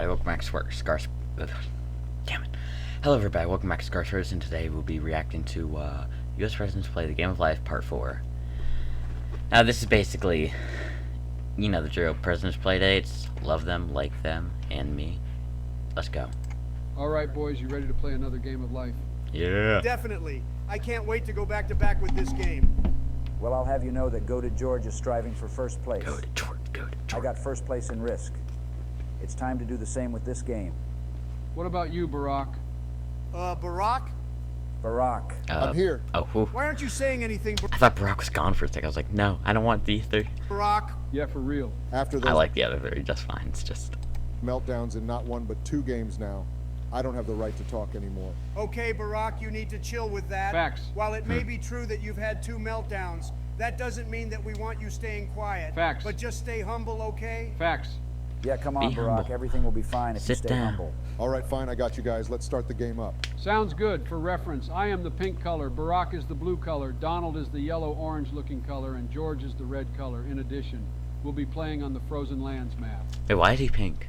everybody, welcome back to Scars. Damn it. Hello everybody, welcome back to Scars, and today we'll be reacting to U.S. Presidents Play the Game of Life Part 4. Now this is basically, you know the drill, Presidents Playdates, love them, like them, and me. Let's go. Alright boys, you ready to play another game of life? Yeah. Definitely. I can't wait to go back to back with this game. Well, I'll have you know that Go to George is striving for first place. Go to George, go to George. I got first place in Risk. It's time to do the same with this game. What about you, Barack? Barack? Barack. I'm here. Oh, whew. Why aren't you saying anything, I thought Barack was gone for a second. I was like, no, I don't want these three. Barack? Yeah, for real. After I those like the other three just fine. It's just... meltdowns in not one but two games now, I don't have the right to talk anymore. Okay, Barack, you need to chill with that. Facts. While it may be true that you've had 2 meltdowns, that doesn't mean that we want you staying quiet. Facts. But just stay humble, okay? Facts. Yeah, come on, Be Barack. humble. Everything will be fine if you Sit stay down. humble. All right, fine, I got you guys. Let's start the game up. Sounds good. For reference, I am the pink color, Barack is the blue color, Donald is the yellow-orange looking color, and George is the red color. In addition, we'll be playing on the Frozen Lands map. Wait, why is he pink?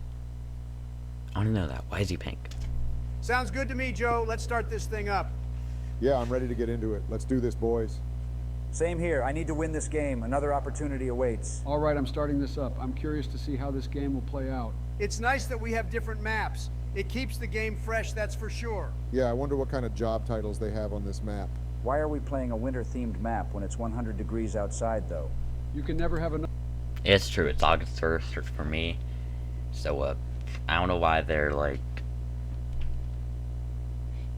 I want to know that. Why is he pink? Sounds good to me, Joe. Let's start this thing up. Yeah, I'm ready to get into it. Let's do this, boys. Same here. I need to win this game. Another opportunity awaits. Alright, I'm starting this up. I'm curious to see how this game will play out. It's nice that we have different maps. It keeps the game fresh, that's for sure. Yeah, I wonder what kind of job titles they have on this map. Why are we playing a winter-themed map when it's 100 degrees outside, though? You can never have enough. It's true, it's August 1st for me. So, I don't know why they're, like,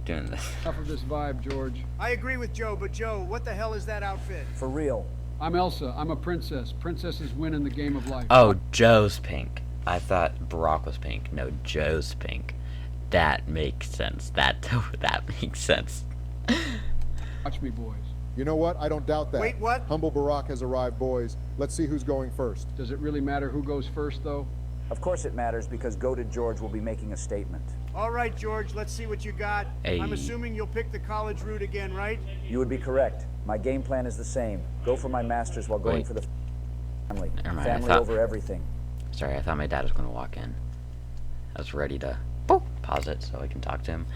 doing this. Enough of this vibe, George. I agree with Joe, but Joe, what the hell is that outfit? For real. I'm Elsa. I'm a princess. Princesses win in the game of life. Oh, Joe's pink. I thought Barack was pink. No, Joe's pink. That makes sense. That makes sense. Watch me, boys. You know what? I don't doubt that. Wait, what? Humble Barack has arrived, boys. Let's see who's going first. Does it really matter who goes first, though? Of course it matters because Go to George will be making a statement. All right, George, let's see what you got. Hey. I'm assuming you'll pick the college route again, right? You would be correct. My game plan is the same. Go for my masters while going Wait. for the family. Never mind, I Family thought- over everything. Sorry, I thought my dad was going to walk in. I was ready to boop, pause it so I can talk to him.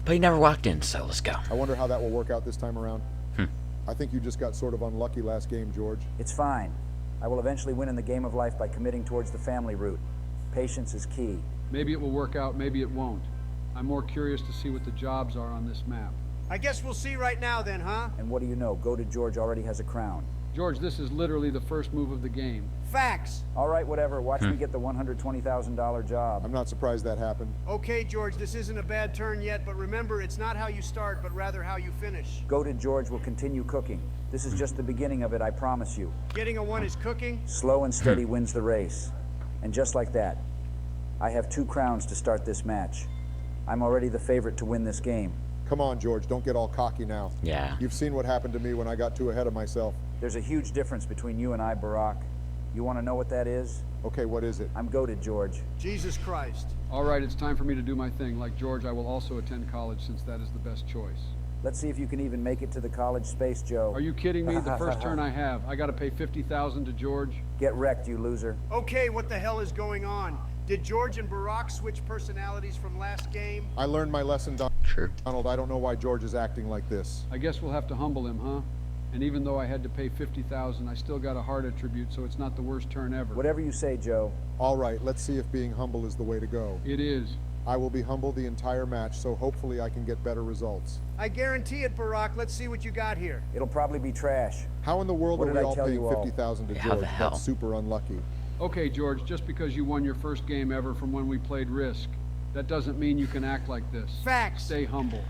But he never walked in, so let's go. I wonder how that will work out this time around. I think you just got sort of unlucky last game, George. It's fine. I will eventually win in the game of life by committing towards the family route. Patience is key. Maybe it will work out, maybe it won't. I'm more curious to see what the jobs are on this map. I guess we'll see right now then, huh? And what do you know? Go to George already has a crown. George, this is literally the first move of the game. Facts. All right, whatever. Watch me get the $120,000 job. I'm not surprised that happened. Okay, George, this isn't a bad turn yet, but remember, it's not how you start, but rather how you finish. Go to George will continue cooking. This is just the beginning of it, I promise you. Getting a 1 is cooking. Slow and steady wins the race. And just like that, I have 2 crowns to start this match. I'm already the favorite to win this game. Come on, George, don't get all cocky now. Yeah. You've seen what happened to me when I got too ahead of myself. There's a huge difference between you and I, Barack. You want to know what that is? Okay, what is it? I'm Go to George. Jesus Christ. Alright, it's time for me to do my thing. Like George, I will also attend college since that is the best choice. Let's see if you can even make it to the college space, Joe. Are you kidding me? The first turn I have, I gotta pay $50,000 to George? Get wrecked, you loser. Okay, what the hell is going on? Did George and Barack switch personalities from last game? I learned my lesson, True. Donald. I don't know why George is acting like this. I guess we'll have to humble him, huh? And even though I had to pay $50,000, I still got a heart attribute, so it's not the worst turn ever. Whatever you say, Joe. All right, let's see if being humble is the way to go. It is. I will be humble the entire match, so hopefully I can get better results. I guarantee it, Barack. Let's see what you got here. It'll probably be trash. How in the world What are did we I all tell paying you all? $50,000 to How George? the hell? That's super unlucky. Okay, George, just because you won your first game ever from when we played Risk, that doesn't mean you can act like this. Facts. Stay humble.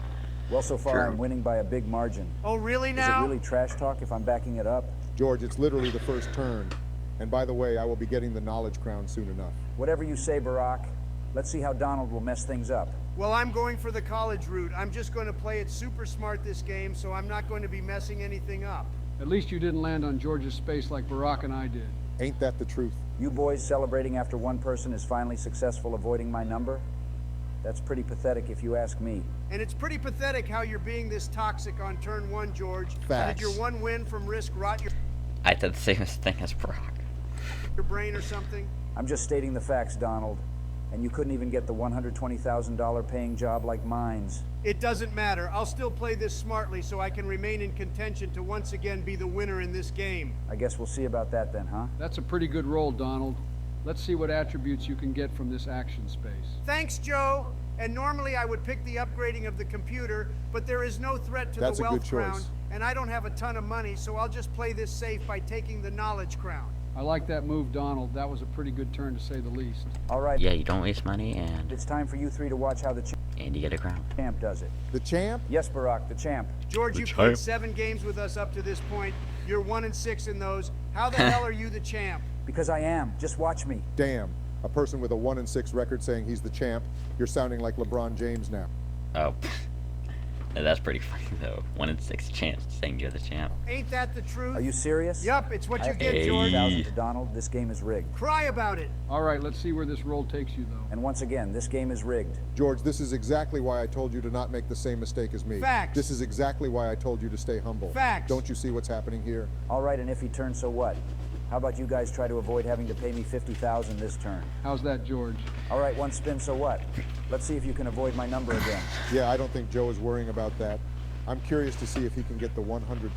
Well, so far True. I'm winning by a big margin. Oh, really Is now? it really trash talk if I'm backing it up? George, it's literally the first turn. And by the way, I will be getting the knowledge crown soon enough. Whatever you say, Barack. Let's see how Donald will mess things up. Well, I'm going for the college route. I'm just going to play it super smart this game, so I'm not going to be messing anything up. At least you didn't land on George's space like Barack and I did. Ain't that the truth? You boys celebrating after one person is finally successful avoiding my number? That's pretty pathetic if you ask me. And it's pretty pathetic how you're being this toxic on turn 1, George. Facts. Did your 1 win from Risk rot I did the same thing as Barack. your brain or something? I'm just stating the facts, Donald. And you couldn't even get the $120,000 paying job like mine's. It doesn't matter. I'll still play this smartly so I can remain in contention to once again be the winner in this game. I guess we'll see about that then, huh? That's a pretty good roll, Donald. Let's see what attributes you can get from this action space. Thanks, Joe. And normally I would pick the upgrading of the computer, but there is no threat to That's the a good wealth crown, choice. and I don't have a ton of money, so I'll just play this safe by taking the knowledge crown. I like that move, Donald. That was a pretty good turn, to say the least. All right. Yeah, you don't waste money, and It's time for you three to watch how the you get a crown. champ does it. The champ? Yes, Barack, the champ. George, The you've champ. played 7 games with us up to this point. You're 1-6 in those. How the hell are you the champ? Because I am. Just watch me. Damn. A person with a 1-6 record saying he's the champ. You're sounding like LeBron James now. Oh, that's pretty funny though. 1 in 6 chance saying you're the champ. Ain't that the truth? Are you serious? Yup, it's what I you have get, Hey. George. 50,000 to Donald. This game is rigged. Cry about it. All right, let's see where this roll takes you, though. And once again, this game is rigged. George, this is exactly why I told you to not make the same mistake as me. Facts. This is exactly why I told you to stay humble. Facts. Don't you see what's happening here? All right, and if he turns, so what? How about you guys try to avoid having to pay me 50,000 this turn? How's that, George? All right, one spin, so what? Let's see if you can avoid my number again. Yeah, I don't think Joe is worrying about that. I'm curious to see if he can get the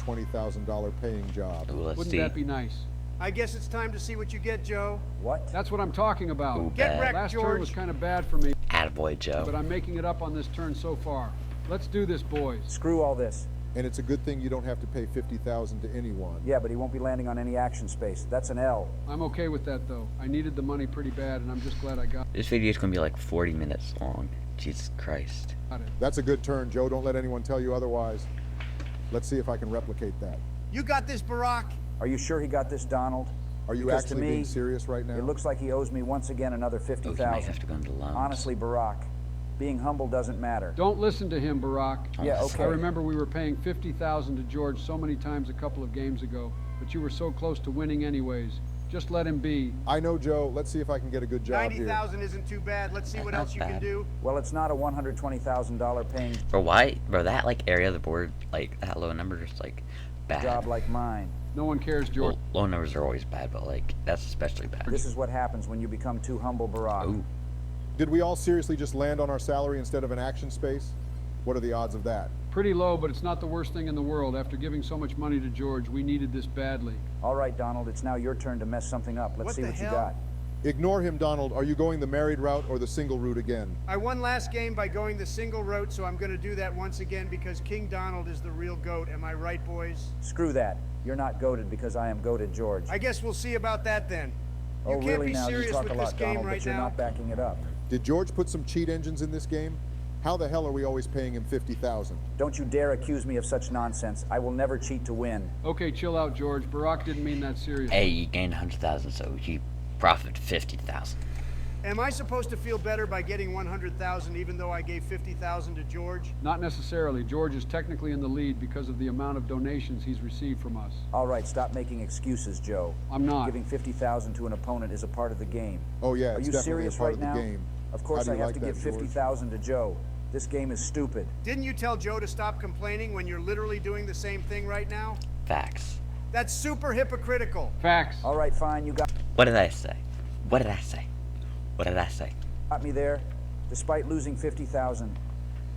$120,000 paying job. Ooh, let's Wouldn't see. that be nice? I guess it's time to see what you get, Joe. What? That's what I'm talking about. Ooh, Get bad. wrecked, Last turn George. was kind of bad for me, Attaboy, Joe. but I'm making it up on this turn so far. Let's do this, boys. Screw all this. And it's a good thing you don't have to pay $50,000 to anyone. Yeah, but he won't be landing on any action space. That's an L. I'm okay with that, though. I needed the money pretty bad, and I'm just glad I got This video is gonna be like 40 minutes long. Jesus Christ. it. That's a good turn, Joe. Don't let anyone tell you otherwise. Let's see if I can replicate that. You got this, Barack. Are you sure he got this, Donald? Are you Because to actually me, being serious right now? It looks like he owes me once again another Oh, he might 50,000. have to go into loans. Honestly, Barack, being humble doesn't matter. Don't listen to him, Barack. Yeah, Oh, okay. I remember we were paying 50,000 to George so many times a couple of games ago, but you were so close to winning anyways. Just let him be. I know, Joe. Let's see if I can get a good job here. 90,000 isn't too bad. Let's see what Not else you can bad. do. Well, it's not a $120,000 paying Bro, why? Bro, that like area of the board, like that low number is like bad. job like mine. No one cares, George. Well, low numbers are always bad, but like that's especially bad. This is what happens when you become too humble, Barack. Ooh, Did we all seriously just land on our salary instead of an action space? What are the odds of that? Pretty low, but it's not the worst thing in the world. After giving so much money to George, we needed this badly. All right, Donald, it's now your turn to mess something up. Let's What see the what you hell? got. Ignore him, Donald. Are you going the married route or the single route again? I won last game by going the single route, so I'm going to do that once again because King Donald is the real GOAT. Am I right, boys? Screw that. You're not goated because I am goated, George. I guess we'll see about that then. You Oh, can't really be now? You serious talk with a this lot, game Donald, right but you're now. not backing it up. Did George put some cheat engines in this game? How the hell are we always paying him $50,000? Don't you dare accuse me of such nonsense. I will never cheat to win. Okay, chill out, George. Barack didn't mean that seriously. hey, you gained 100,000, so you profited 50,000. Am I supposed to feel better by getting 100,000 even though I gave 50,000 to George? Not necessarily. George is technically in the lead because of the amount of donations he's received from us. All right, stop making excuses, Joe. I'm not. Giving 50,000 to an opponent is a part of the game. Oh yeah, Are it's you definitely serious a part right of the now? game. Of How course do I you have like to that, give George? 50,000 to Joe. This game is stupid. Didn't you tell Joe to stop complaining when you're literally doing the same thing right now? Facts. That's super hypocritical. Facts. All right, fine, you What did I say? What did I say? What did I say? got me there. Despite losing 50,000,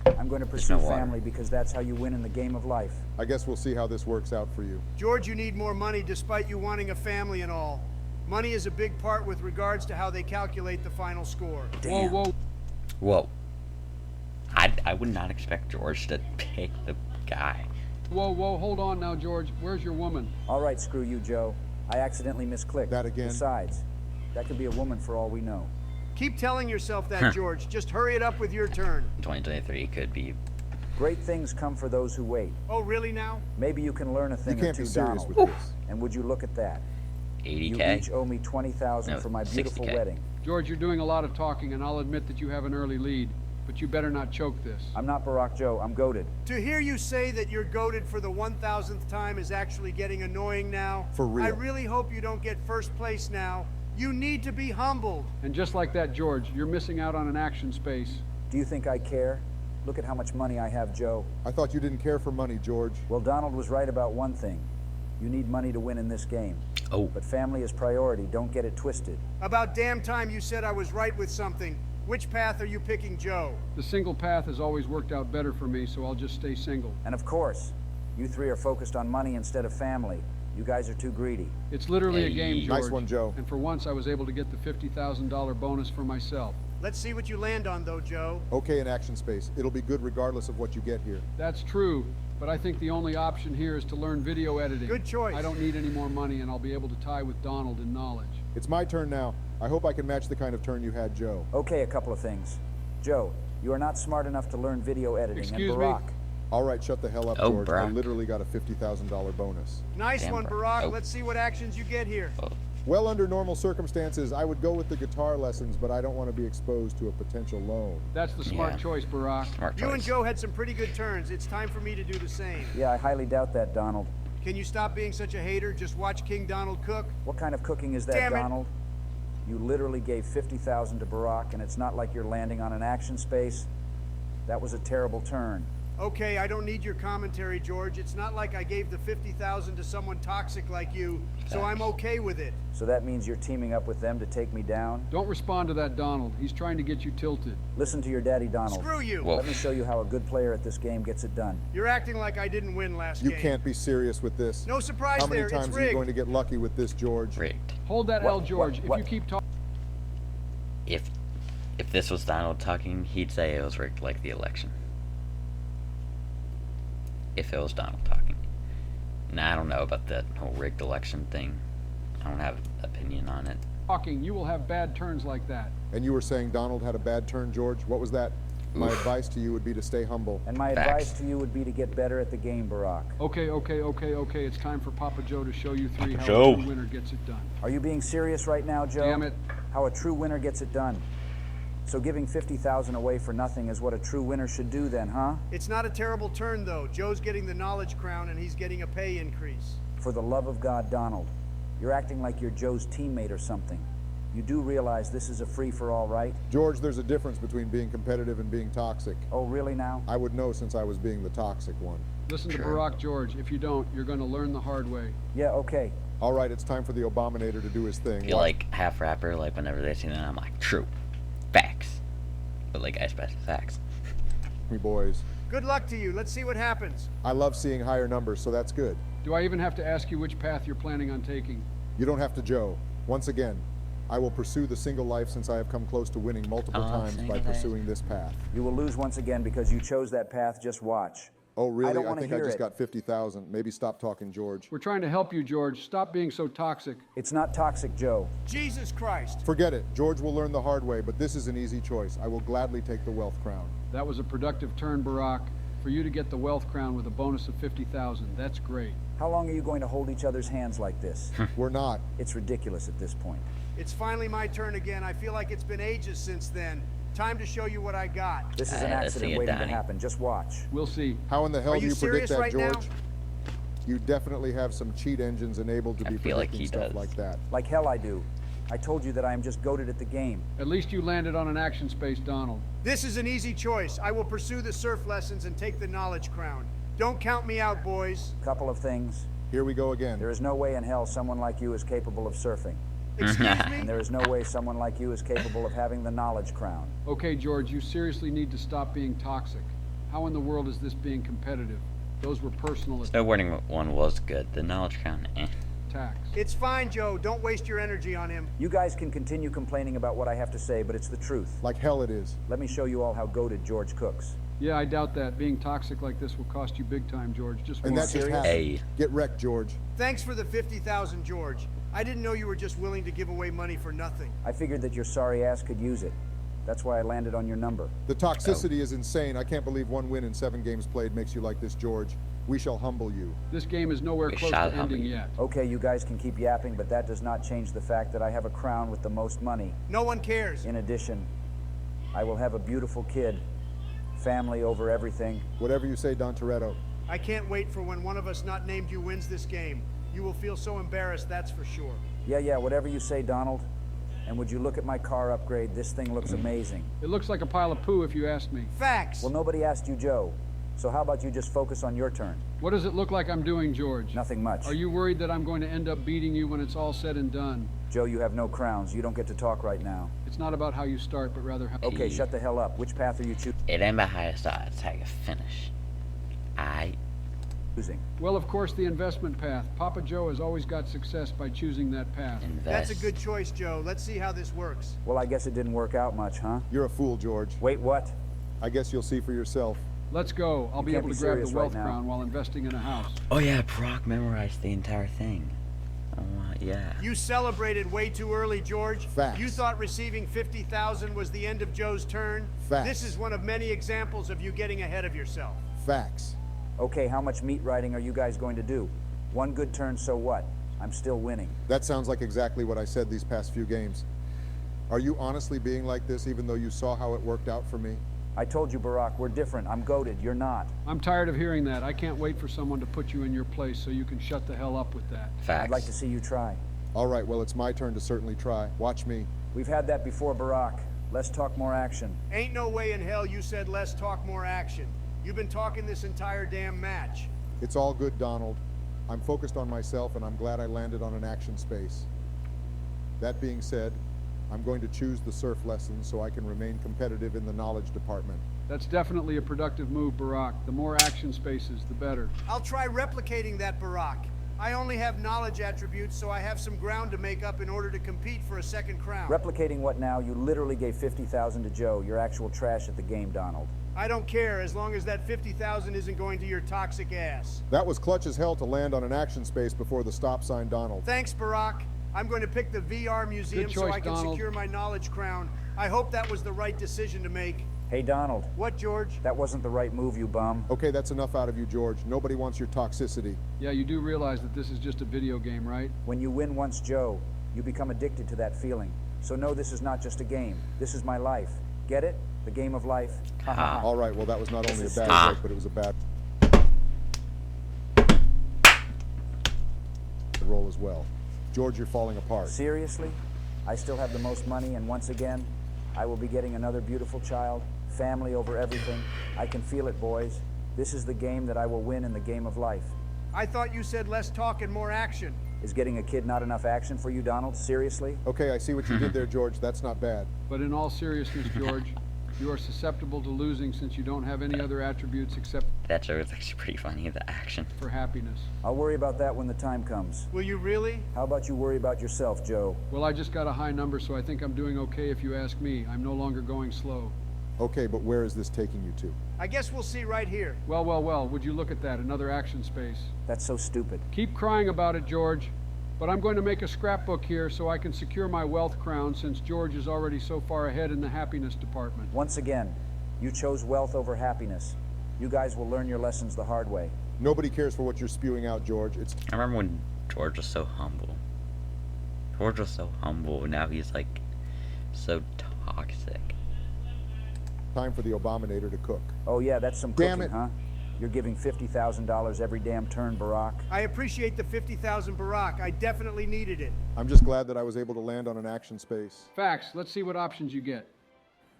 I'm going to There's pursue no water. family because that's how you win in the game of life. I guess we'll see how this works out for you. George, you need more money despite you wanting a family and all. Money is a big part with regards to how they calculate the final score. Whoa, whoa. Whoa. I would not expect George to pick the guy. Whoa, whoa, hold on now, George. Where's your woman? All right, screw you, Joe. I accidentally misclicked. That again? Besides, that could be a woman for all we know. Keep telling yourself that, George. Just hurry it up with your turn. 2023 could be. Great things come for those who wait. Oh, really now? Maybe you can learn a You thing or can't two, be serious Donald. with this. And would you look at that? You 80K. each owe me 20,000 No, for my beautiful 60K. wedding. George, you're doing a lot of talking, and I'll admit that you have an early lead, but you better not choke this. I'm not Barack Joe. I'm goated. To hear you say that you're goated for the 1,000th time is actually getting annoying now. For real. I really hope you don't get first place now. You need to be humbled. And just like that, George, you're missing out on an action space. Do you think I care? Look at how much money I have, Joe. I thought you didn't care for money, George. Well, Donald was right about one thing. You need money to win in this game. Oh, But family is priority. Don't get it twisted. About damn time you said I was right with something. Which path are you picking, Joe? The single path has always worked out better for me, so I'll just stay single. And of course, you three are focused on money instead of family. You guys are too greedy. It's literally a Hey. game, George. Nice one, Joe. And for once, I was able to get the $50,000 bonus for myself. Let's see what you land on, though, Joe. Okay, in action space. It'll be good regardless of what you get here. That's true, but I think the only option here is to learn video editing. Good choice. I don't need any more money, and I'll be able to tie with Donald in knowledge. It's my turn now. I hope I can match the kind of turn you had, Joe. Okay, a couple of things. Joe, you are not smart enough to learn video editing. Excuse and me? Barack, All right, shut the hell up, Oh, George. I Brock. literally got a $50,000 bonus. Nice Damn, one, bro. Barack. Oh. Let's see what actions you get here. Well, under normal circumstances, I would go with the guitar lessons, but I don't want to be exposed to a potential loan. That's the smart Yeah. choice, Barack. Smart You choice. and Joe had some pretty good turns. It's time for me to do the same. yeah, I highly doubt that, Donald. Can you stop being such a hater? Just watch King Donald cook? What kind of cooking is that, Damn it. Donald? You literally gave 50,000 to Barack, and it's not like you're landing on an action space. That was a terrible turn. Okay, I don't need your commentary, George. It's not like I gave the 50,000 to someone toxic like you, so I'm okay with it. So that means you're teaming up with them to take me down? Don't respond to that, Donald. He's trying to get you tilted. Listen to your daddy, Donald. Screw you. Whoa. Let me show you how a good player at this game gets it done. You're acting like I didn't win last You game. can't be serious with this. No surprise How many there. times It's are you rigged. going to get lucky with this, George? Rigged. Hold that What- L, George. what- If you keep talking... If this was Donald talking, he'd say it was rigged like the election. If it was Donald talking. Nah, I don't know about that whole rigged election thing. I don't have an opinion on it. you will have bad turns like that. And you were saying Donald had a bad turn, George? What was that? My Oof. advice to you would be to stay humble. And my Facts. advice to you would be to get better at the game, Barack. Okay. It's time for Papa Joe to show you three how Joe. a true winner gets it done. Are you being serious right now, Joe? Damn it. How a true winner gets it done. So giving 50,000 away for nothing is what a true winner should do then, huh? It's not a terrible turn, though. Joe's getting the knowledge crown, and he's getting a pay increase. For the love of God, Donald, you're acting like you're Joe's teammate or something. You do realize this is a free-for-all, right? George, there's a difference between being competitive and being toxic. Oh, really now? I would know since I was being the toxic one. Listen to Sure. Barack, George. If you don't, you're going to learn the hard way. Yeah, okay. All right, it's time for the Abominator to do his thing. I feel like half rapper, like whenever they say that, I'm like, true. Facts. But like, I specify facts. Me boys. Good luck to you. Let's see what happens. I love seeing higher numbers, so that's good. Do I even have to ask you which path you're planning on taking? You don't have to, Joe. Once again, I will pursue the single life since I have come close to winning multiple times by single life. pursuing this path. You will lose once again because you chose that path. Just watch. Oh, really? don't I wanna think I hear just it. got 50,000. Maybe stop talking, George. We're trying to help you, George. Stop being so toxic. It's not toxic, Joe. Jesus Christ. Forget it. George will learn the hard way, but this is an easy choice. I will gladly take the wealth crown. That was a productive turn, Barack. For you to get the wealth crown with a bonus of 50,000, that's great. How long are you going to hold each other's hands like this? We're not. It's ridiculous at this point. It's finally my turn again. I feel like it's been ages since then. Time to show you what I got. This is an Let's see accident it, waiting to Donnie. happen. Just watch. We'll see. How in the hell Are do you you predict serious that, right now? George? You definitely have some cheat engines enabled to I be feel like predicting he stuff does. like that. Like hell I do. I told you that I am just goated at the game. At least you landed on an action space, Donald. This is an easy choice. I will pursue the surf lessons and take the knowledge crown. Don't count me out, boys. Couple of things. Here we go again. There is no way in hell someone like you is capable of surfing. Excuse And me? there is no way someone like you is capable of having the knowledge crown. Okay, George, you seriously need to stop being toxic. How in the world is this being competitive? Those were personal Snowboarding one was good. The knowledge crown, eh. attacks. It's fine, Joe. Don't waste your energy on him. You guys can continue complaining about what I have to say, but it's the truth. Like hell it is. Let me show you all how goated George cooks. Yeah, I doubt that. Being toxic like this will cost you big time, George. Just And watch. that just serious? happened. Hey. Get wrecked, George. Thanks for the 50,000, George. I didn't know you were just willing to give away money for nothing. I figured that your sorry ass could use it. That's why I landed on your number. The toxicity is insane. I can't believe one win in 7 games played makes you like this, George. We shall humble you. This game is nowhere We close shall to humble ending you. yet. Okay, you guys can keep yapping, but that does not change the fact that I have a crown with the most money. No one cares. In addition, I will have a beautiful kid. Family over everything. Whatever you say, Don Toretto. I can't wait for when one of us not named you wins this game. You will feel so embarrassed, that's for sure. Yeah, whatever you say, Donald. And would you look at my car upgrade? This thing looks amazing. It looks like a pile of poo if you ask me. Facts. Well, nobody asked you, Joe. So how about you just focus on your turn? What does it look like I'm doing, George? Nothing much. Are you worried that I'm going to end up beating you when it's all said and done? Joe, you have no crowns. You don't get to talk right now. It's not about how you start, but rather how... Okay, shut the hell up. Which path are you It ain't about how you start, it's how you finish. choosing? Well, of course, the investment path. Papa Joe has always got success by choosing that path. Invest. That's a good choice, Joe. Let's see how this works. Well, I guess it didn't work out much, huh? You're a fool, George. Wait, what? I guess you'll see for yourself. Let's go. I'll You be can't able be to grab serious the wealth right now. crown while investing in a house. Oh yeah, Brock memorized the entire thing. Oh yeah. You celebrated way too early, George. Facts. You thought receiving 50,000 was the end of Joe's turn. Facts. This is one of many examples of you getting ahead of yourself. Facts. Okay, how much meat riding are you guys going to do? One good turn, so what? I'm still winning. That sounds like exactly what I said these past few games. Are you honestly being like this even though you saw how it worked out for me? I told you, Barack, we're different. I'm goated. You're not. I'm tired of hearing that. I can't wait for someone to put you in your place so you can shut the hell up with that. Facts. I'd like to see you try. All right, well, it's my turn to certainly try. Watch me. We've had that before, Barack. Less talk, more action. Ain't no way in hell you said less talk, more action. You've been talking this entire damn match. It's all good, Donald. I'm focused on myself, and I'm glad I landed on an action space. That being said, I'm going to choose the surf lessons so I can remain competitive in the knowledge department. That's definitely a productive move, Barack. The more action spaces, the better. I'll try replicating that, Barack. I only have knowledge attributes, so I have some ground to make up in order to compete for a second crown. Replicating what now? You literally gave 50,000 to Joe. You're actual trash at the game, Donald. I don't care as long as that 50,000 isn't going to your toxic ass. That was clutch as hell to land on an action space before the stop sign, Donald. Thanks, Barack. I'm going to pick the VR museum Good so choice, I can Donald. secure my knowledge crown. I hope that was the right decision to make. Hey, Donald. What, George? That wasn't the right move, you bum. Okay, that's enough out of you, George. Nobody wants your toxicity. Yeah, you do realize that this is just a video game, right? When you win once, Joe, you become addicted to that feeling. So know this is not just a game. This is my life. Get it? The game of life. Ha ha ha. All right, well, that was not only a bad Ah. joke, but it was a bad roll as well. George, you're falling apart. Seriously? I still have the most money, and once again, I will be getting another beautiful child. Family over everything. I can feel it, boys. This is the game that I will win in the game of life. I thought you said less talk and more action. Is getting a kid not enough action for you, Donald? Seriously? Okay, I see what you did there, George. That's not bad. But in all seriousness, George, you are susceptible to losing since you don't have any other attributes except That joke is actually pretty funny, the action. for happiness. I'll worry about that when the time comes. Will you really? How about you worry about yourself, Joe? Well, I just got a high number, so I think I'm doing okay if you ask me. I'm no longer going slow. Okay, but where is this taking you to? I guess we'll see right here. Well, well, well, would you look at that? Another action space. That's so stupid. Keep crying about it, George. But I'm going to make a scrapbook here so I can secure my wealth crown since George is already so far ahead in the happiness department. Once again, you chose wealth over happiness. You guys will learn your lessons the hard way. Nobody cares for what you're spewing out, George. It's I remember when George was so humble. George was so humble, now he's like so toxic. time for the Abominator to cook. Oh yeah, that's some Damn cooking, it. huh? You're giving $50,000 every damn turn, Barack. I appreciate the 50,000, Barack. I definitely needed it. I'm just glad that I was able to land on an action space. Facts. Let's see what options you get.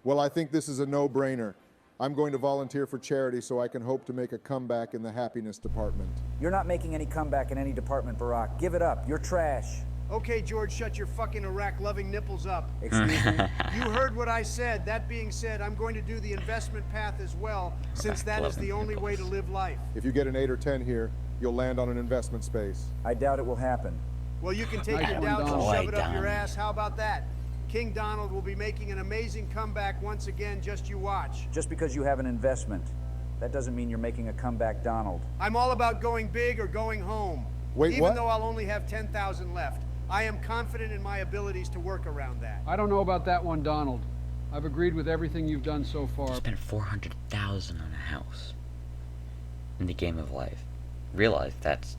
Well, I think this is a no-brainer. I'm going to volunteer for charity so I can hope to make a comeback in the happiness department. You're not making any comeback in any department, Barack. Give it up. You're trash. Okay, George, shut your fucking Iraq-loving nipples up. Excuse me? You heard what I said. That being said, I'm going to do the investment path as well, since that is the only way to live life. If you get an 8 or 10 here, you'll land on an investment space. I doubt it will happen. Well, you can take Nice your one, doubts and Donald. shove it up your Donald. ass. How about that? King Donald will be making an amazing comeback once again. Just you watch. Just because you have an investment, that doesn't mean you're making a comeback, Donald. I'm all about going big or going home. Wait, Even what? though I'll only have 10,000 left, I am confident in my abilities to work around that. I don't know about that one, Donald. I've agreed with everything you've done so far. Spent 400,000 on a house in the game of life. Realize that's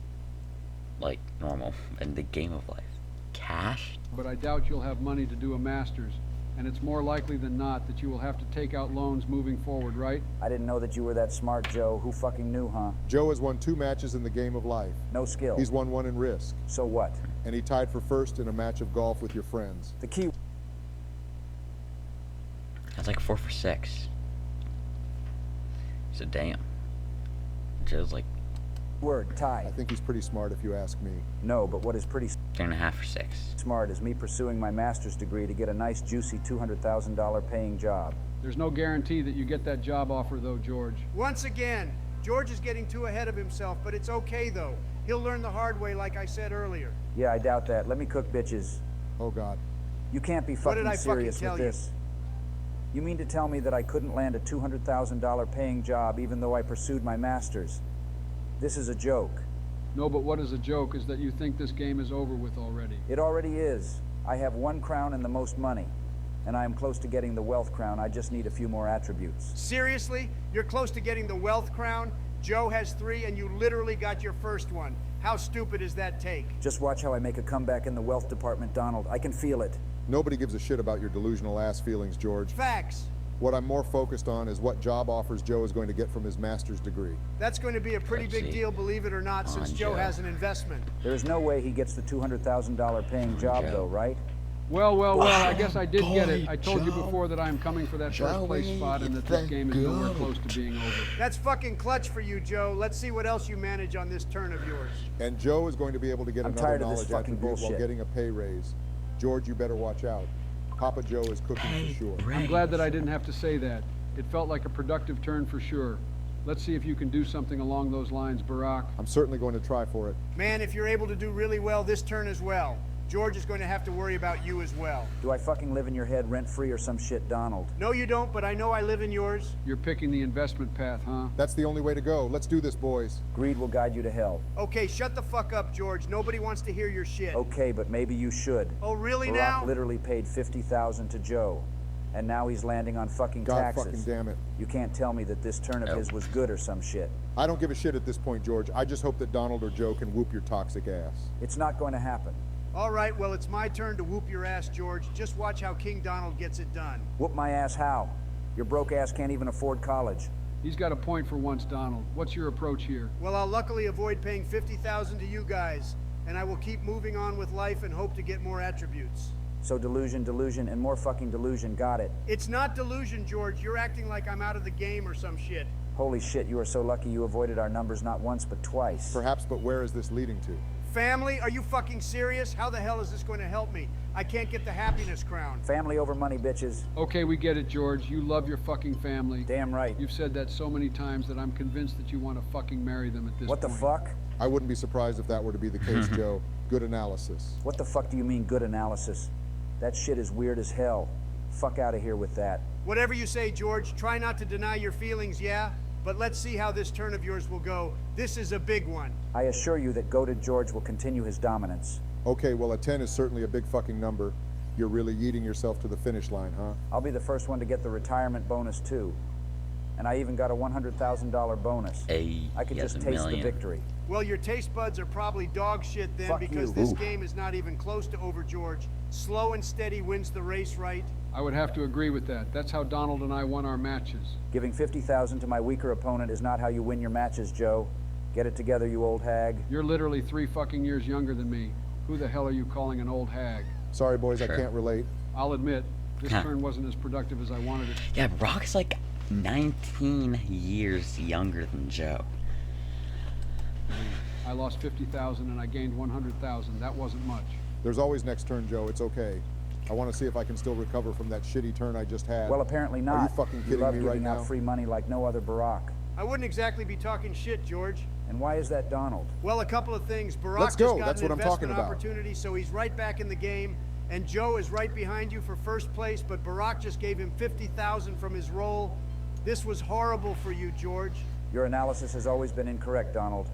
like normal in the game of life. Cash? But I doubt you'll have money to do a master's, and it's more likely than not that you will have to take out loans moving forward, right? I didn't know that you were that smart, Joe. Who fucking knew, huh? Joe has won 2 matches in the game of life. No skill. He's won 1 in risk. So what? And he tied for first in a match of golf with your friends. The key... That's like 4 for 6. So damn. Joe's like Word, I tie. think he's pretty smart if you ask me. No, but what is pretty 3.5 or 6. smart is me pursuing my master's degree to get a nice, juicy $200,000 paying job. There's no guarantee that you get that job offer, though, George. Once again, George is getting too ahead of himself, but it's okay though. He'll learn the hard way like I said earlier. Yeah, I doubt that. Let me cook, bitches. Oh, God. You can't be What did fucking I fucking serious tell with you? this. You mean to tell me that I couldn't land a $200,000 paying job even though I pursued my master's? This is a joke. No, but what is a joke is that you think this game is over with already. It already is. I have 1 crown and the most money. And I am close to getting the wealth crown. I just need a few more attributes. Seriously? You're close to getting the wealth crown? Joe has 3 and you literally got your first one. How stupid is that take? Just watch how I make a comeback in the wealth department, Donald. I can feel it. Nobody gives a shit about your delusional ass feelings, George. Facts. What I'm more focused on is what job offers Joe is going to get from his master's degree. That's going to be a pretty Let's big see. deal, believe it or not, since On Joe Joe. has an investment. There is no way he gets the $200,000 paying job, Joe. though, right? Well, I guess I did get it. boy, I told you Joe. before that I am coming for that first place Joey, spot and that it's this that game is nowhere good. close to being over. That's fucking clutch for you, Joe. Let's see what else you manage on this turn of yours. And Joe is going to be able to get I'm another tired of this knowledge fucking attribute while bullshit. getting a pay raise. George, you better watch out. Papa Joe is cooking for sure. I'm glad that I didn't have to say that. It felt like a productive turn for sure. Let's see if you can do something along those lines, Barack. I'm certainly going to try for it. Man, if you're able to do really well this turn as well, George is going to have to worry about you as well. Do I fucking live in your head rent-free or some shit, Donald? No, you don't, but I know I live in yours. You're picking the investment path, huh? That's the only way to go. Let's do this, boys. Greed will guide you to hell. Okay, shut the fuck up, George. Nobody wants to hear your shit. Okay, but maybe you should. Oh, really Barack now? literally paid $50,000 to Joe. And now he's landing on fucking God taxes. fucking damn it. You can't tell me that this turn of his was good or some shit. I don't give a shit at this point, George. I just hope that Donald or Joe can whoop your toxic ass. It's not going to happen. All right, well, it's my turn to whoop your ass, George. Just watch how King Donald gets it done. Whoop my ass how? Your broke ass can't even afford college. He's got a point for once, Donald. What's your approach here? Well, I'll luckily avoid paying $50,000 to you guys, and I will keep moving on with life and hope to get more attributes. So delusion, and more fucking delusion. Got it. It's not delusion, George. You're acting like I'm out of the game or some shit. Holy shit, you are so lucky you avoided our numbers not once but twice. Perhaps, but where is this leading to? Family? Are you fucking serious? How the hell is this going to help me? I can't get the happiness crown. Family over money, bitches. Okay, we get it, George. You love your fucking family. Damn right. You've said that so many times that I'm convinced that you want to fucking marry them at this What the point. fuck? I wouldn't be surprised if that were to be the case, Joe. Good analysis. What the fuck do you mean good analysis? That shit is weird as hell. Fuck out of here with that. Whatever you say, George, try not to deny your feelings, yeah? But let's see how this turn of yours will go. This is a big one. I assure you that goated George will continue his dominance. Okay, well, a 10 is certainly a big fucking number. You're really yeeting yourself to the finish line, huh? I'll be the first one to get the retirement bonus too. And I even got a $100,000 bonus. Hey, I could he has just a taste the million. victory. Well, your taste buds are probably dog shit then, Fuck because you. this Ooh. game is not even close to over, George. Slow and steady wins the race, right? I would have to agree with that. That's how Donald and I won our matches. Giving $50,000 to my weaker opponent is not how you win your matches, Joe. Get it together, you old hag. You're literally 3 fucking years younger than me. Who the hell are you calling an old hag? Sorry, boys, Sure. I can't relate. I'll admit, this Huh. turn wasn't as productive as I wanted it. Yeah, Brock's like 19 years younger than Joe. I lost 50,000 and I gained 100,000. That wasn't much. There's always next turn, Joe. It's okay. I want to see if I can still recover from that shitty turn I just had. Well, apparently not. Are you fucking kidding love me giving right out now? free money like no other Barack. I wouldn't exactly be talking shit, George. And why is that Donald? Well, a couple of things. Barack Let's go. just got That's an what I'm talking investment about. opportunity, so he's right back in the game. And Joe is right behind you for first place, but Barack just gave him 50,000 from his roll. This was horrible for you, George. Your analysis has always been incorrect, Donald.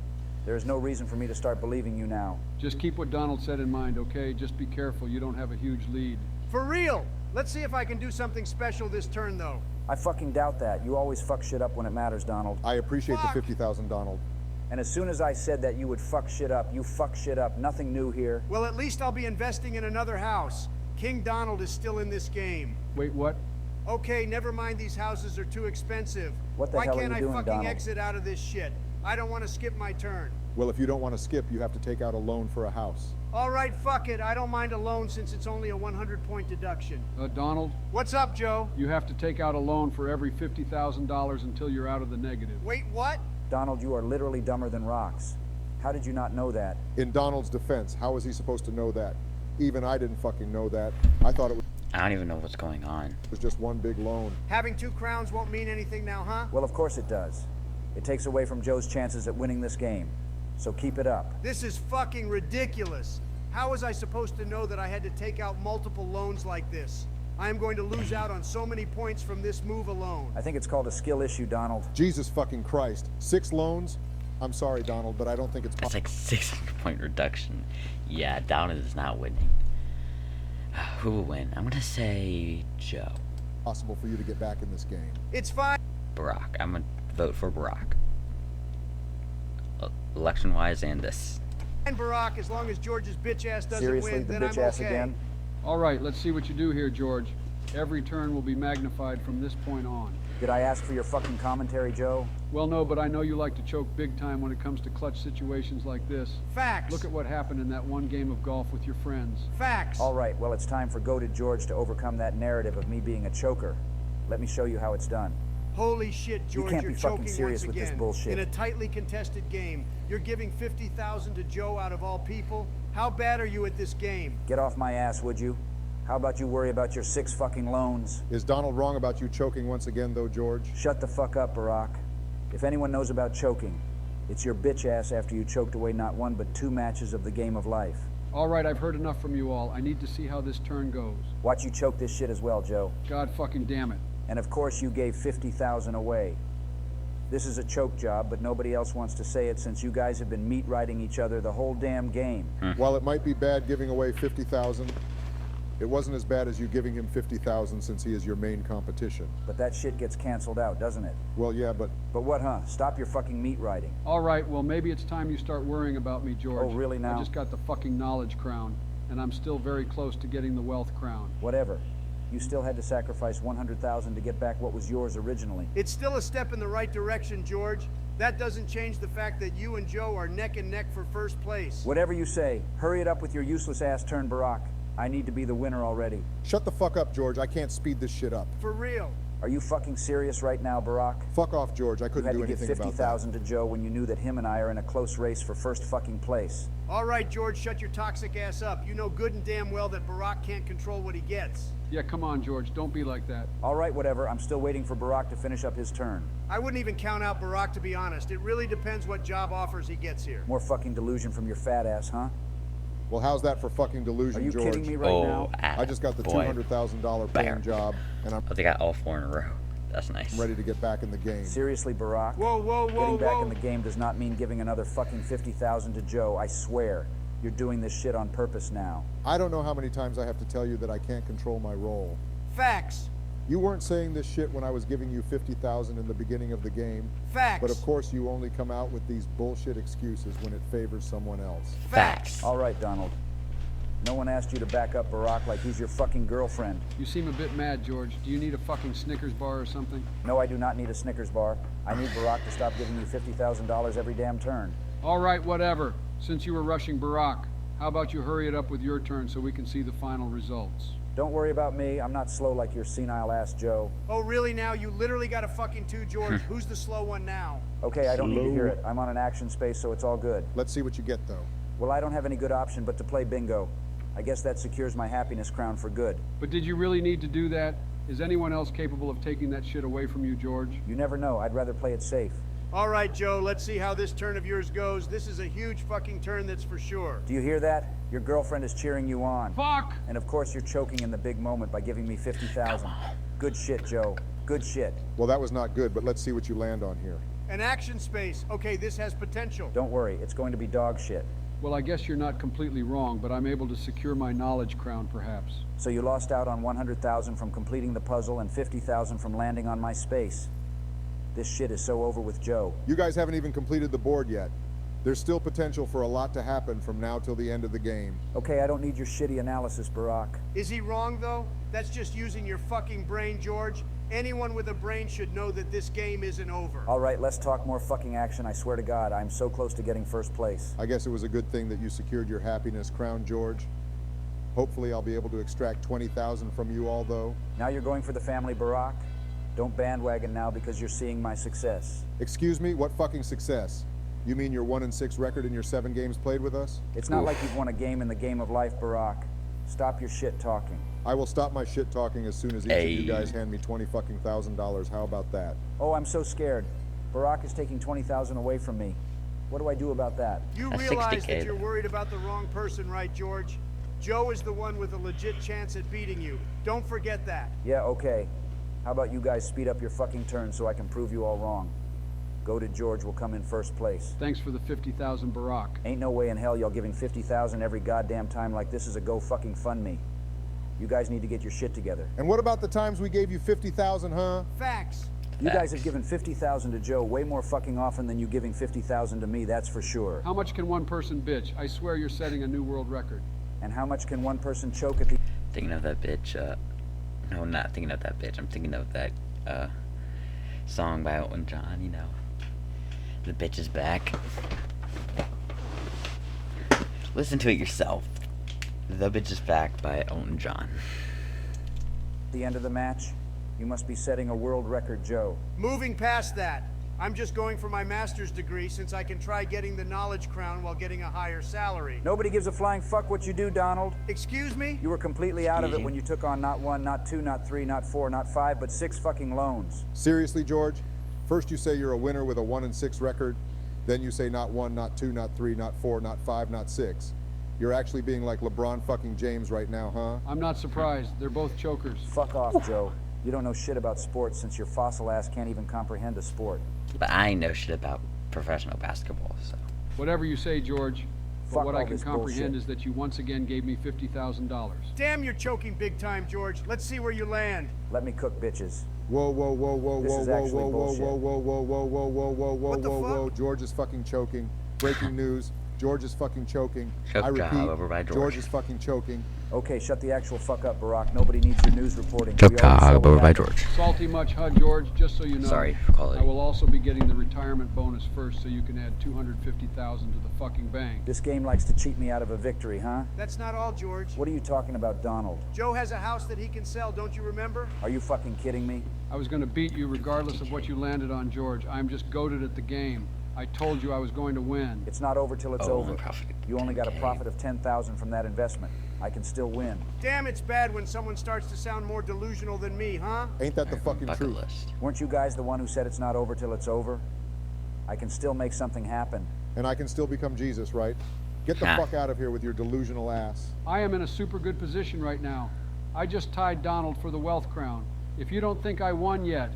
There is no reason for me to start believing you now. Just keep what Donald said in mind, okay? Just be careful. You don't have a huge lead. For real. Let's see if I can do something special this turn, though. I fucking doubt that. You always fuck shit up when it matters, Donald. I appreciate Fuck. the 50,000, Donald. And as soon as I said that you would fuck shit up, you fuck shit up. Nothing new here. Well, at least I'll be investing in another house. King Donald is still in this game. Wait, what? Okay, never mind, these houses are too expensive. What the Why hell are can't you I doing, fucking Donald? exit out of this shit? I don't want to skip my turn. Well, if you don't want to skip, you have to take out a loan for a house. All right, fuck it. I don't mind a loan since it's only a 100-point deduction. Donald, What's up, Joe? you have to take out a loan for every $50,000 until you're out of the negative. Wait, what? Donald, you are literally dumber than rocks. How did you not know that? In Donald's defense, how was he supposed to know that? Even I didn't fucking know that. I thought it I don't even know what's going on. was just one big loan. Having 2 crowns won't mean anything now, huh? Well, of course it does. It takes away from Joe's chances at winning this game. So keep it up. This is fucking ridiculous. How was I supposed to know that I had to take out multiple loans like this? I am going to lose out on so many points from this move alone. I think it's called a skill issue, Donald. Jesus fucking Christ. 6 loans? I'm sorry, Donald, but I don't think it's That's like 600-point reduction. Yeah, Donald is not winning. Who will win? I'm gonna say Joe. possible for you to get back in this game. It's fine. Barack. I'm gonna vote for Barack. Election-wise and this. And Barack, as long as George's bitch ass doesn't Seriously, win, the then I'm bitch ass okay. again? All right, let's see what you do here, George. Every turn will be magnified from this point on. Did I ask for your fucking commentary, Joe? Well, no, but I know you like to choke big time when it comes to clutch situations like this. Facts. Look at what happened in that one game of golf with your friends. Facts. All right, well, it's time for Goated George to overcome that narrative of me being a choker. Let me show you how it's done. Holy shit, George, can't you're be fucking choking serious once with this again. bullshit. In a tightly contested game, you're giving 50,000 to Joe out of all people? How bad are you at this game? Get off my ass, would you? How about you worry about your 6 fucking loans? Is Donald wrong about you choking once again, though, George? Shut the fuck up, Barack. If anyone knows about choking, it's your bitch ass after you choked away not one but 2 matches of the game of life. All right, I've heard enough from you all. I need to see how this turn goes. Watch you choke this shit as well, Joe. God fucking damn it. And of course you gave 50,000 away. This is a choke job, but nobody else wants to say it since you guys have been meat riding each other the whole damn game. While it might be bad giving away 50,000, it wasn't as bad as you giving him 50,000 since he is your main competition. But that shit gets canceled out, doesn't it? Well, yeah, but But what, huh? Stop your fucking meat riding. All right, well, maybe it's time you start worrying about me, George. Oh, really now? I just got the fucking knowledge crown, and I'm still very close to getting the wealth crown. Whatever. You still had to sacrifice 100,000 to get back what was yours originally. It's still a step in the right direction, George. That doesn't change the fact that you and Joe are neck and neck for first place. Whatever you say, hurry it up with your useless ass turn, Barack. I need to be the winner already. shut the fuck up, George. I can't speed this shit up. For real. Are you fucking serious right now, Barack? Fuck off, George. I You couldn't had do to give anything about that. 50,000 to Joe when you knew that him and I are in a close race for first fucking place. All right, George, shut your toxic ass up. You know good and damn well that Barack can't control what he gets. Yeah, come on, George. Don't be like that. All right, whatever. I'm still waiting for Barack to finish up his turn. I wouldn't even count out Barack, to be honest. It really depends what job offers he gets here. More fucking delusion from your fat ass, huh? Well, how's that for fucking Are delusion, you George? kidding me right Oh, now? I just got the boy. $200,000 Bear. paying job, and I'm Oh, they got all 4 in a row. That's nice. ready to get back in the game. Seriously, Barack? Whoa, whoa, whoa, Getting back whoa. in the game does not mean giving another fucking 50,000 to Joe, I swear. You're doing this shit on purpose now. I don't know how many times I have to tell you that I can't control my role. Facts. You weren't saying this shit when I was giving you 50,000 in the beginning of the game, Facts. but of course you only come out with these bullshit excuses when it favors someone else. Facts. All right, Donald. No one asked you to back up Barack like he's your fucking girlfriend. You seem a bit mad, George. Do you need a fucking Snickers bar or something? No, I do not need a Snickers bar. I need Barack to stop giving you $50,000 every damn turn. All right, whatever. Since you were rushing Barack, how about you hurry it up with your turn so we can see the final results? Don't worry about me. I'm not slow like your senile ass Joe. Oh, really now? You literally got a fucking 2, George. Who's the slow one now? Okay, I don't need to Slow. hear it. I'm on an action space, so it's all good. Let's see what you get, though. Well, I don't have any good option but to play bingo. I guess that secures my happiness crown for good. But did you really need to do that? Is anyone else capable of taking that shit away from you, George? You never know. I'd rather play it safe. All right, Joe, let's see how this turn of yours goes. This is a huge fucking turn, that's for sure. Do you hear that? Your girlfriend is cheering you on. Fuck! And of course you're choking in the big moment by giving me 50,000. Good shit, Joe. Good shit. Well, that was not good, but let's see what you land on here. An action space. Okay, this has potential. Don't worry, it's going to be dog shit. Well, I guess you're not completely wrong, but I'm able to secure my knowledge crown, perhaps. So you lost out on 100,000 from completing the puzzle and 50,000 from landing on my space. This shit is so over with Joe. You guys haven't even completed the board yet. There's still potential for a lot to happen from now till the end of the game. Okay, I don't need your shitty analysis, Barack. Is he wrong, though? That's just using your fucking brain, George. Anyone with a brain should know that this game isn't over. All right, let's talk more fucking action. I swear to God, I'm so close to getting first place. I guess it was a good thing that you secured your happiness crown, George. Hopefully I'll be able to extract 20,000 from you all, though. Now you're going for the family, Barack? Don't bandwagon now because you're seeing my success. Excuse me, what fucking success? You mean your 1-6 record in your 7 games played with us? It's not like you've won a game in the game of life, Barack. Stop your shit talking. I will stop my shit talking as soon as each of you guys hand me $20,000. How about that? Oh, I'm so scared. Barack is taking 20,000 away from me. What do I do about that? You That's realize 60K. that you're worried about the wrong person, right, George? Joe is the one with a legit chance at beating you. Don't forget that. Yeah, okay. How about you guys speed up your fucking turn so I can prove you all wrong? Go to George will come in first place. Thanks for the 50,000, Barack. Ain't no way in hell y'all giving 50,000 every goddamn time like this is a go fucking fund me. You guys need to get your shit together. And what about the times we gave you 50,000, huh? Facts. You guys have given 50,000 to Joe way more fucking often than you giving 50,000 to me, that's for sure. How much can one person bitch? I swear you're setting a new world record. And how much can one person choke at the... Thinking of that bitch, no, not thinking of that bitch. I'm thinking of that, song by Elton John, you know. The bitch is back. Listen to it yourself. The bitch is back by Elton John. the end of the match? You must be setting a world record, Joe. Moving past that, I'm just going for my master's degree since I can try getting the knowledge crown while getting a higher salary. Nobody gives a flying fuck what you do, Donald. Excuse me? You were completely out of Excuse it you. when you took on not 1, not 2, not 3, not 4, not 5, but 6 fucking loans. Seriously, George? First you say you're a winner with a 1-6 record, then you say not 1, not 2, not 3, not 4, not 5, not 6. You're actually being like LeBron fucking James right now, huh? I'm not surprised. They're both chokers. Fuck off, Joe. You don't know shit about sports since your fossil ass can't even comprehend a sport. But I know shit about professional basketball, so. Whatever you say, George. But Fuck what all I can this comprehend bullshit. is that you once again gave me $50,000. Damn, you're choking big time, George. Let's see where you land. Let me cook, bitches. Whoa, whoa, whoa, whoa, This whoa, is whoa, actually whoa, whoa, bullshit. whoa, whoa, whoa, whoa, whoa, whoa, whoa, whoa, What the whoa, whoa. fuck? George is fucking choking. Breaking news. George is fucking choking. Choke I job repeat, over by George. George is fucking choking. Okay, shut the actual fuck up, Barack. Nobody needs your news reporting. Choke We already saw job what over by happened. George. Salty much, huh, George? Just so you know. Sorry for calling. I will also be getting the retirement bonus first, so you can add $250,000 to the fucking bank. This game likes to cheat me out of a victory, huh? That's not all, George. What are you talking about, Donald? Joe has a house that he can sell, don't you remember? Are you fucking kidding me? I was going to beat you regardless of what you landed on, George. I'm just goated at the game. I told you I was going to win. It's not over till it's Oh, over. I profited You only got a 10K. profit of 10,000 from that investment. I can still win. Damn, it's bad when someone starts to sound more delusional than me, huh? Ain't that the fucking Bucket truth? list. Weren't you guys the one who said it's not over till it's over? I can still make something happen. And I can still become Jesus, right? Get the Ha. fuck out of here with your delusional ass. I am in a super good position right now. I just tied Donald for the wealth crown. If you don't think I won yet,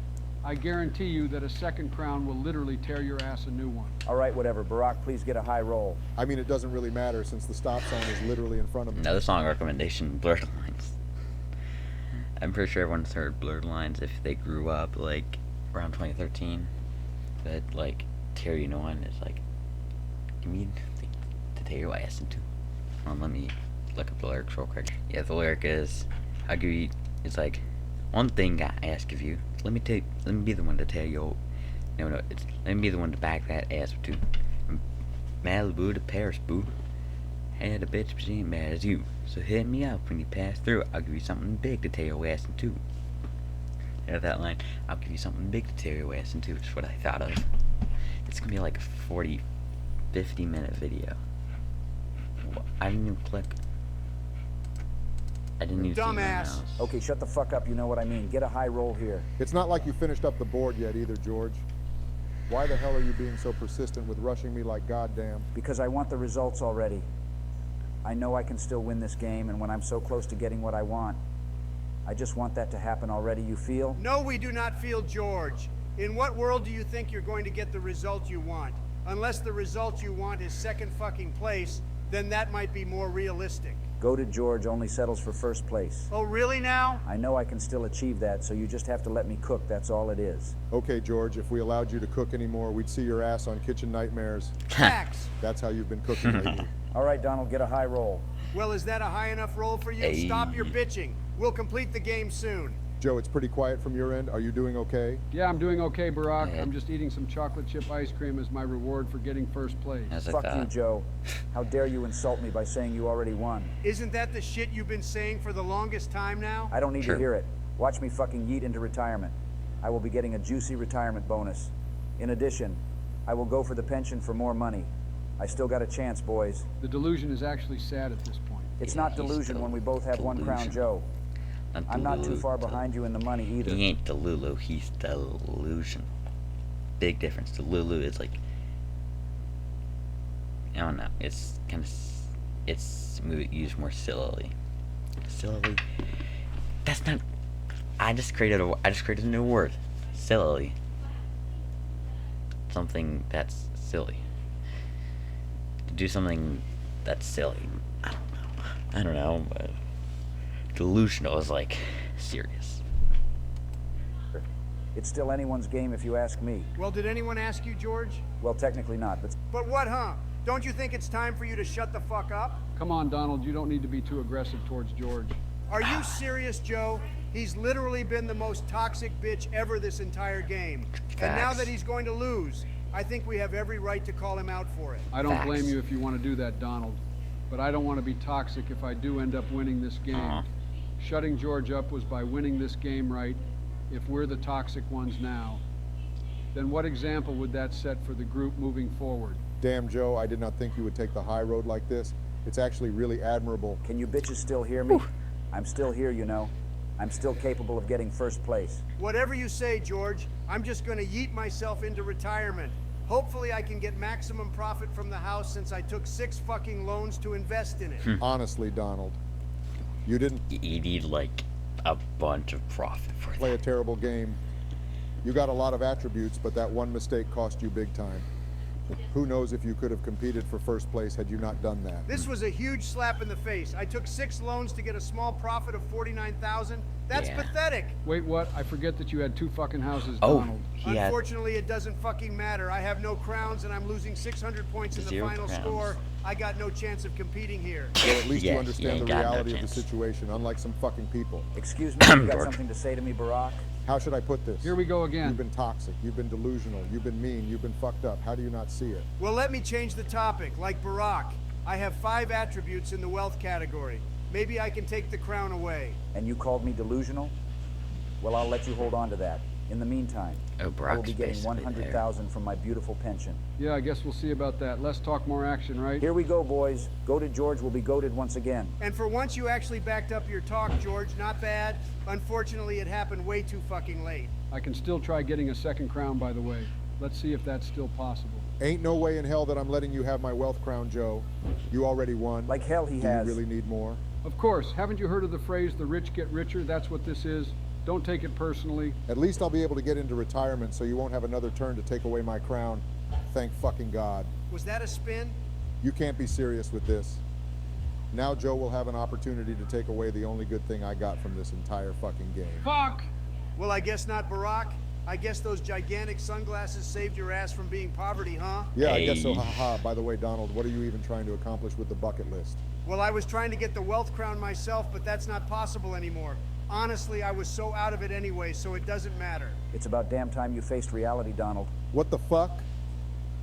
I guarantee you that a second crown will literally tear your ass a new one. All right, whatever. Barack, please get a high roll. I mean, it doesn't really matter since the stop sign is literally in front of me. Another song recommendation, Blurred Lines. I'm pretty sure everyone's heard Blurred Lines if they grew up, like, around 2013. But, like, tear you one is, like, you mean to tear your ass into. Let me look up the lyrics real quick. Yeah, the lyric is, I'll give you, it's like, one thing I ask of you, let me be the one to tell you, it's, let me be the one to back that ass with two. From Malibu to Paris, boo. Had a bitch, but she ain't mad as you. So hit me up when you pass through. I'll give you something big to tear your ass into. Yeah, that line. I'll give you something big to tear your ass into. Is what I thought of. It's gonna be like a 40, 50-minute video. I didn't even click. I didn't even see my Dumbass. mouse. Okay, shut the fuck up. You know what I mean. Get a high roll here. It's not like you finished up the board yet either, George. Why the hell are you being so persistent with rushing me like goddamn? Because I want the results already. I know I can still win this game, and when I'm so close to getting what I want, I just want that to happen already, you feel? No, we do not feel George. In what world do you think you're going to get the result you want? Unless the result you want is second fucking place, then that might be more realistic. Go to George only settles for first place. Oh, really now? I know I can still achieve that, so you just have to let me cook, that's all it is. Okay, George, if we allowed you to cook anymore, we'd see your ass on Kitchen Nightmares. Facts. That's how you've been cooking lately. All right, Donald, get a high roll. Well, is that a high enough roll for you? Hey. Stop your bitching. We'll complete the game soon. Joe, it's pretty quiet from your end. Are you doing okay? Yeah, I'm doing okay, Barack. Yeah. I'm just eating some chocolate chip ice cream as my reward for getting first place. As I Fuck you, thought. Joe. How dare you insult me by saying you already won? Isn't that the shit you've been saying for the longest time now? I don't need True. to hear it. Watch me fucking yeet into retirement. I will be getting a juicy retirement bonus. In addition, I will go for the pension for more money. I still got a chance, boys. The delusion is actually sad at this point. It's Yeah, not he's delusion when we both have one crown, delusional. Joe. I'm not too far Delulu- behind you in the money either. He ain't Delulu, he's delusion. Big difference. Delulu is like, I don't know. It's kind of, it's used more sillily. Sillily. That's not. I just created a new word. Sillily. Something that's silly. To do something that's silly. I don't know, but delusional is like serious. It's still anyone's game if you ask me. Well, did anyone ask you, George? Well, technically not, but But what, huh? Don't you think it's time for you to shut the fuck up? Come on, Donald, you don't need to be too aggressive towards George. Are you serious, Joe? He's literally been the most toxic bitch ever this entire game. And now Facts. that he's going to lose, I think we have every right to call him out for it. I don't Facts. blame you if you want to do that, Donald. But I don't want to be toxic if I do end up winning this game. Aw. Shutting George up was by winning this game right. If we're the toxic ones now, then what example would that set for the group moving forward? Damn, Joe, I did not think you would take the high road like this. It's actually really admirable. can you bitches still hear me? I'm still here, you know. I'm still capable of getting first place. Whatever you say, George, I'm just going to yeet myself into retirement. Hopefully I can get maximum profit from the house since I took 6 fucking loans to invest in it. Honestly, Donald, you didn't You need like a bunch of profit for play a that. terrible game. You got a lot of attributes, but that one mistake cost you big time. Who knows if you could have competed for first place had you not done that. This was a huge slap in the face. I took 6 loans to get a small profit of $49,000. That's Yeah. pathetic. Wait, what? I forget that you had 2 fucking houses, Oh, Donald. he had Unfortunately, it doesn't fucking matter. I have no crowns and I'm losing 600 points in the 0 final crowns. score. I got no chance of competing here. Well, at least Yeah, you he understand ain't the got no reality of the chance. situation, unlike some fucking people. Excuse me, you got George. something to say to me, Barack? How should I put this? Here we go You've again. been toxic, you've been delusional, you've been mean, you've been fucked up. How do you not see it? Well, let me change the topic. Like Barack, I have 5 attributes in the wealth category. Maybe I can take the crown away. And you called me delusional? Well, I'll let you hold on to that. In the meantime, Oh, I will Brock's be getting basically 100,000 from my beautiful pension. Yeah, I guess we'll see about that. Less talk, more action, right? Here we go, boys. Goated George will be goated once again. And for once you actually backed up your talk, George. Not bad. Unfortunately, it happened way too fucking late. I can still try getting a second crown, by the way. Let's see if that's still possible. Ain't no way in hell that I'm letting you have my wealth crown, Joe. You already won. Like hell he Do has. you really need more? Of course, haven't you heard of the phrase, the rich get richer? That's what this is. Don't take it personally. At least I'll be able to get into retirement so you won't have another turn to take away my crown. Thank fucking God. Was that a spin? You can't be serious with this. Now Joe will have an opportunity to take away the only good thing I got from this entire fucking game. Fuck! Well, I guess not, Barack. I guess those gigantic sunglasses saved your ass from being poverty, huh? Yeah, I guess so. Hey. Haha. By the way, Donald, what are you even trying to accomplish with the bucket list? Well, I was trying to get the wealth crown myself, but that's not possible anymore. Honestly, I was so out of it anyway, so it doesn't matter. It's about damn time you faced reality, Donald. What the fuck?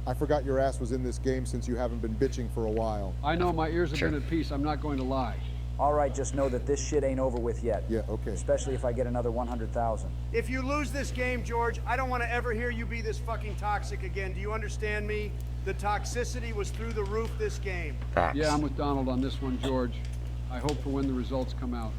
I forgot your ass was in this game since you haven't been bitching for a while. I know my ears have Sure. been at peace. I'm not going to lie. All right, just know that this shit ain't over with yet. Yeah, okay. Especially if I get another 100,000. If you lose this game, George, I don't want to ever hear you be this fucking toxic again. Do you understand me? The toxicity was through the roof this game. Facts. Yeah, I'm with Donald on this one, George. I hope for when the results come out,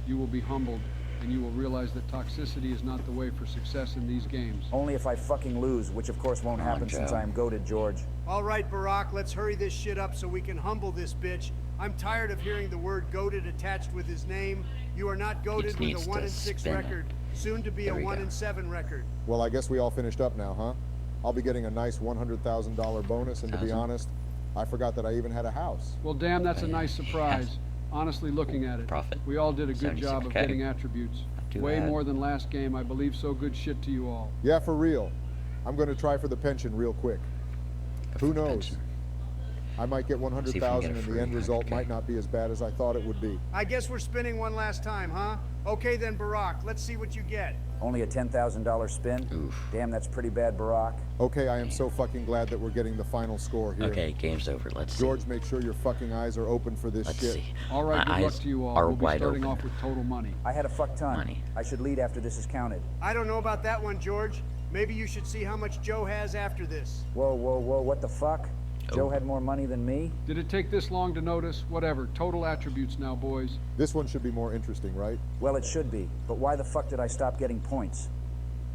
you will be humbled and you will realize that toxicity is not the way for success in these games. Only if I fucking lose, which of course won't Come on, happen since Joe. I am goated, George. All right, Barack, let's hurry this shit up so we can humble this bitch. I'm tired of hearing the word goated attached with his name. You are not goated needs with a to 1-6 spin it. record, soon to be There a we go. 1-7 record. Well, I guess we all finished up now, huh? I'll be getting a nice $100,000 bonus, and to be Thousand. honest, I forgot that I even had a house. Well, damn, that's a Oh, yeah. nice surprise. Honestly, looking at it, Profit. we all did a good job of 76K. getting attributes. Not too Way bad. more than last game. I believe so. Good shit to you all. Yeah, for real. I'm going to try for the pension real quick. Who knows? Pension. I might get See if we can 100,000 get a and free the end result 100K. might not be as bad as I thought it would be. I guess we're spinning one last time, huh? Okay then, Barack, let's see what you get. Only a $10,000 spin? Oof. Damn, that's pretty bad, Barack. Okay, I am so fucking glad that we're getting the final score here. Okay, game's over. Let's see. George, make sure your fucking eyes are open for this Let's shit. see. All right, My good luck eyes to you all. are We'll be wide starting open. off with total money. I had a fuck ton. Money. I should lead after this is counted. I don't know about that one, George. Maybe you should see how much Joe has after this. Whoa, whoa, whoa, what the fuck? Oh. Joe had more money than me? Did it take this long to notice? Whatever. Total attributes now, boys. This one should be more interesting, right? Well, it should be, but why the fuck did I stop getting points?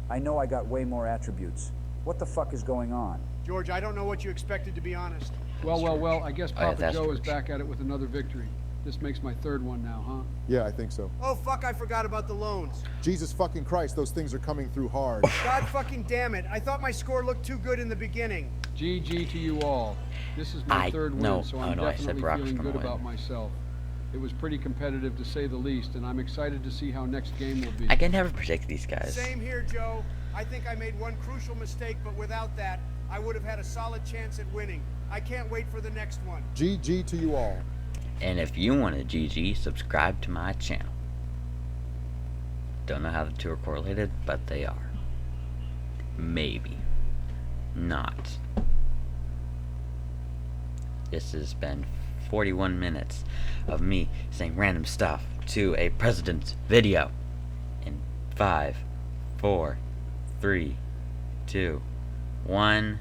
I know I got way more attributes. What the fuck is going on? George, I don't know what you expected, to be honest. Well, I guess Oh, yeah, Papa that's Joe is George. back at it with another victory. This makes my third one now, huh? Yeah, I think so. Oh, fuck, I forgot about the loans. Jesus fucking Christ, those things are coming through hard. God fucking damn it. I thought my score looked too good in the beginning. GG to you all. This is my third win, no, so oh, I'm no, I said definitely Brock was feeling gonna good win. about myself. It was pretty competitive to say the least, and I'm excited to see how next game will be. I can never predict these guys. Same here, Joe. I think I made one crucial mistake, but without that, I would have had a solid chance at winning. I can't wait for the next one. GG to you all. And if you want a GG, subscribe to my channel. Don't know how the two are correlated, but they are. Maybe. Not. This has been 41 minutes of me saying random stuff to a president's video. In 5, 4, 3, 2, 1...